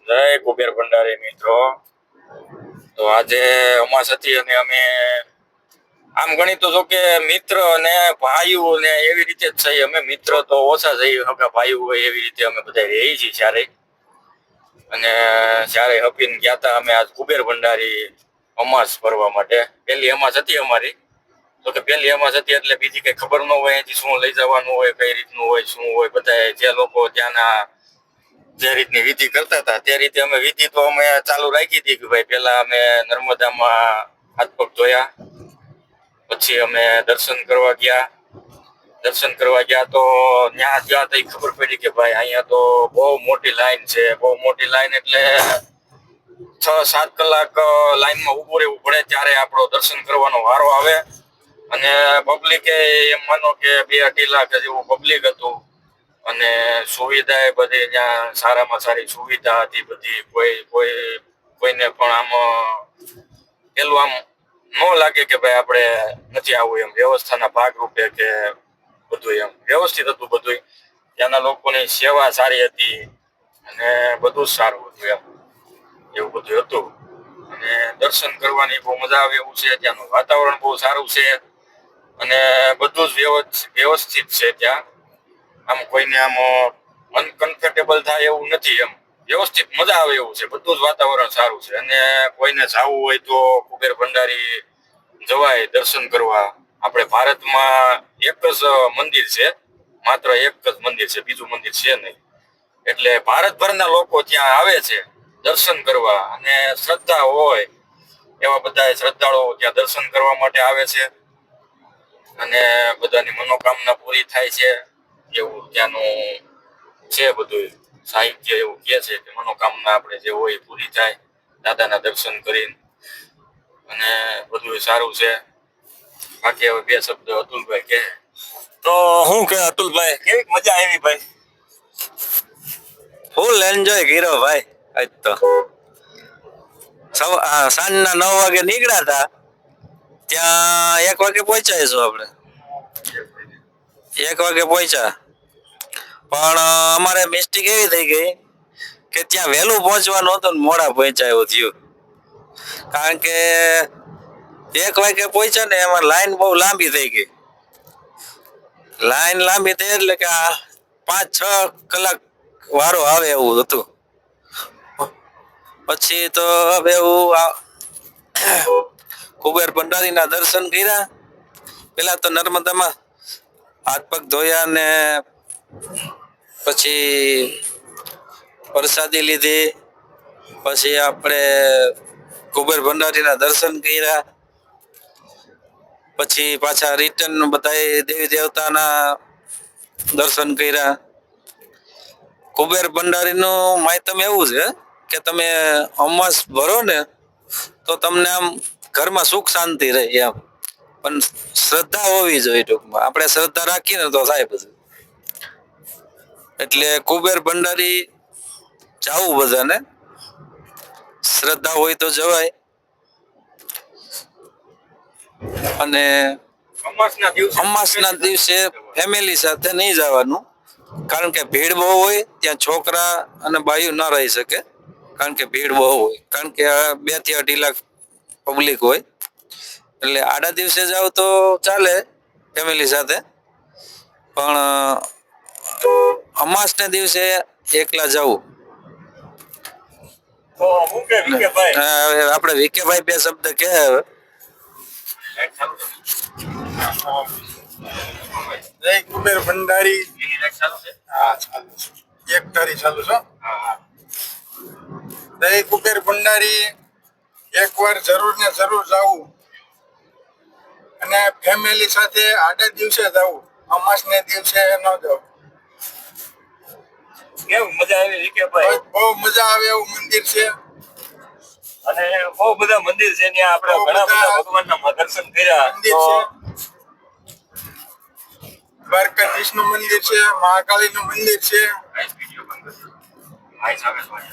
જય કુબેર ભંડારી મિત્રો. તો આજે અમાસ હતી અને અમે આમ ગણી તો જો કે મિત્ર અને ભાઈઓ ને એવી રીતે જ છે. અમે મિત્ર તો ઓછા જઈએ, હગા ભાઈઓ હોય એવી રીતે અમે બધા રહી છીએ ચારે. અને ચારે હપીને ગયા હતા અમે આજ કુબેર ભંડારી અમાસ ભરવા માટે. પહેલી અમાસ હતી અમારી, તો કે પહેલી અમાસ હતી એટલે બીજી કઈ ખબર ન હોય અહીંથી શું લઈ જવાનું હોય, કઈ રીતનું હોય, શું હોય. બધા જે લોકો ત્યાંના જે રીતની વિધિ કરતા હતા તે રીતે અમે વિધિ તો અમે ચાલુ રાખી હતી કે ભાઈ પેલા અમે નર્મદામાં હાથ પગ ધોયા, પછી અમે દર્શન કરવા ગયા. દર્શન કરવા ગયા તો ત્યાં ગયા તો ખબર પડી કે ભાઈ અહીંયા તો બહુ મોટી લાઈન છે. બહુ મોટી લાઈન એટલે 6-7 કલાક લાઈનમાં ઉભું રહેવું પડે ત્યારે આપણો દર્શન કરવાનો વારો આવે. અને પબ્લિકે એમ માનો કે 2-2.5 લાખ જેવું પબ્લિક હતું. અને સુવિધા એ બધી ત્યાં સારામાં સારી સુવિધા હતી બધી. કોઈને પણ આમ પેલું આમ ન લાગે કે ભાઈ આપણે નથી આવું, એમ વ્યવસ્થાના ભાગરૂપે કે બધું એમ વ્યવસ્થિત હતું બધું. ત્યાંના લોકોની સેવા સારી હતી અને બધું જ સારું હતું એમ, એવું બધું હતું. અને દર્શન કરવાની બહુ મજા આવે એવું છે. ત્યાંનું વાતાવરણ બહુ સારું છે અને બધું જ વ્યવસ્થિત છે ત્યાં. આમ કોઈને આમ અનકમ્ફર્ટેબલ થાય એવું નથી, એમ વ્યવસ્થિત મજા આવે એવું છે. બધું જ વાતાવરણ સારું છે. અને કોઈને જવું હોય તો કુબેર ભંડારી જવાય દર્શન કરવા. આપણે ભારતમાં એક જ મંદિર છે, માત્ર એક જ મંદિર છે, બીજું મંદિર છે નહીં. એટલે ભારતભરના લોકો ત્યાં આવે છે દર્શન કરવા. અને શ્રદ્ધા હોય એવા બધા શ્રદ્ધાળુઓ ત્યાં દર્શન કરવા માટે આવે છે અને બધાની મનોકામના પૂરી થાય છે એવું ત્યાંનું છે. બધું સાહિત્ય એવું કહે છે કે મનોકામના આપણે જે હોય પૂરી થાય દાદાના દર્શન કરીને. અને બધું સારું છે. બાકી હવે 2 શબ્દ અતુલભાઈ કહે તો શું કે અતુલભાઈ, કેવી મજા આવી ભાઈ? ફૂલ એન્જોય કર્યો ભાઈ. આજ તો સાંજના 9 વાગે નીકળ્યા હતા, ત્યાં 1 વાગે પહોંચ્યા છું આપણે. 1 વાગે પહોંચ્યા, પણ અમારે મિસ્ટેક એવી થઈ ગઈ કે ત્યાં વહેલું પહોંચવાનું હતું ને મોડા પહોંચ્યા એવું થયું. કારણ કે 1 વાગે પહોંચ્યા ને એમાં લાઈન બહુ લાંબી થઈ ગઈ. લાઈન લાંબી થઈ એટલે કે 5-6 કલાક વારો આવે એવું હતું. પછી તો હવે કુબેર ભંડારીના દર્શન કર્યા. પેલા તો નર્મદામાં હાથ પગ ધોયા ને પછી પ્રસાદી લીધી. પછી આપણે કુબેર ભંડારીના દર્શન કર્યા. પછી પાછા રિટર્ન બધા દેવી દેવતાના દર્શન કર્યા. કુબેર ભંડારીનું માધ્યમ એવું છે કે તમે અમાસ ભરો ને તો તમને આમ ઘરમાં સુખ શાંતિ રહે એમ. પણ શ્રદ્ધા હોવી જોઈએ ટૂંકમાં. આપણે શ્રદ્ધા રાખીએ ને તો થાય બધું. એટલે કુબેર ભંડારી જાવું બધાને, શ્રદ્ધા હોય તો જવાય. અને અમાસના દિવસે ફેમિલી સાથે નહીં જવાનું, કારણ કે ભીડ બહુ હોય ત્યાં. છોકરા અને બાઈઓ ના રહી શકે કારણ કે ભીડ બહુ હોય. કારણ કે 2-2.5 લાખ પબ્લિક હોય. એટલે આડા દિવસે જાવ તો ચાલે ફેમિલી સાથે, પણ અમાસના દિવસે એકલા જવું. તો હું કે વિકેભાઈ? આપણે વિકેભાઈ 2 શબ્દ કહે હવે. જય કુબેર ભંડારી. હા ચાલુ છે, 1 તારીખ ચાલુ છે. જય કુબેર ભંડારી. એકવાર જરૂર ને જરૂર જવું અને ફેમિલી સાથે આડા દિવસે જવું, અમાસને દિવસે ન જવું. કેવું મજા આવી વિકેભાઈ? બહુ મજા આવે એવું મંદિર છે. અને બહુ બધા મંદિર છે ત્યાં. આપણે ઘણા બધા ભગવાનના દર્શન કર્યા. મંદિર છે, દ્વારકાધીશ નું મંદિર છે, મહાકાળી નું મંદિર છે.